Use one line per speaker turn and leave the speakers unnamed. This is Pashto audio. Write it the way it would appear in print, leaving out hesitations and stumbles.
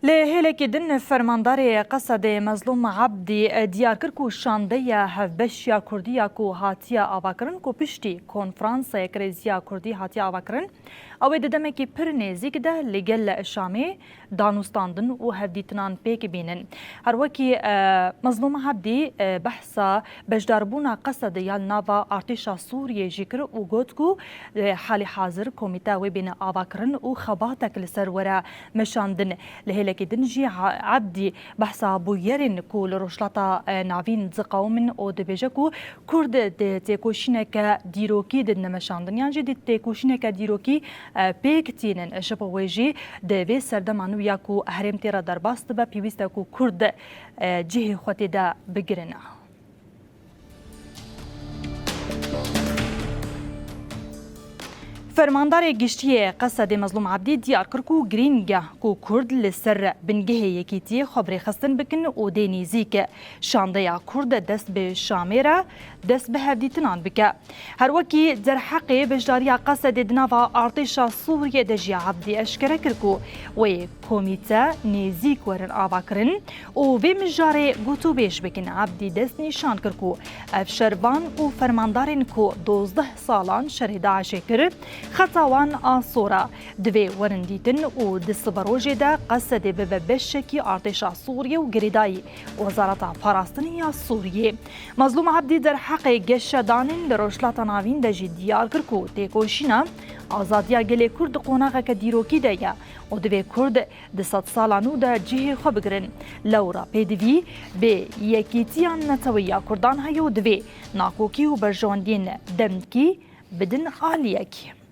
لهلك دن فرماندار قصد مظلوم عبدی دیار کرد کو شانده هفبشیا کردیا کو هاتیا آواکرن کو پشتی کنفرانس کریزیا کردی هاتیا آواکرن او ددمه کی پر نزیک ده لگل شامی دانوستاندن و هفدیتنان پیک بینن هر وکی مظلوم عبدی بحثا بجداربونا قصد یال ناوا ارتشا سوریه جکر و گوت کو حال حاضر کمیته و بین آواکرن و خباتک لسر ورا مشاندن لهلك دنجي عبدي بحثا بويرن كول رشلطا نافين زقاومن او دبيجكو كرد تيكوشينك ديروكي دن مشاندن يعني جدي تيكوشينك ديروكي بيكتينن شبويجي دبي سردمانو ياكو هرم تيرا درباست با بيويستاكو كرد جهه خوتي دا بگرنا فرماندار گشتی قصد مظلوم عبدی دیار کرد کو گرینگه کو کرد لسر بنگه یکیتی خبری خستن بکن و دینیزی که شانده یا کرد دست به شامیره دست به هفدیتنان بکه هر وکی در حق بجداری قصد دناوا ارتشا سوریه دجی عبدی اشکره کرد کو و کمیته نیزیک ورن آوا کرن و وی مجاره گوتو بیش بکن عبدی دست نشان کرد کو افشروان و فرماندارین کو 12 سالان شر داعش کرد خطاوان آسورا دوی ورندیتن و دستبروجه ده قصد به بشکی ارتشا سوریه و گریدای وزارت پاراستنی سوریه مظلوم عبدی در حق گشدانین لروشلات ناوین دجی دیار کرکو تیکوشینا آزادیا گلی کرد قوناغه که دیروکی ده یا و دوی کرد دست سالانو ده جه خوب گرن لورا پیدوی به یکیتیان نتویا کردان هیو دوی ناکوکی و برجواندین دمکی بدن آلیکی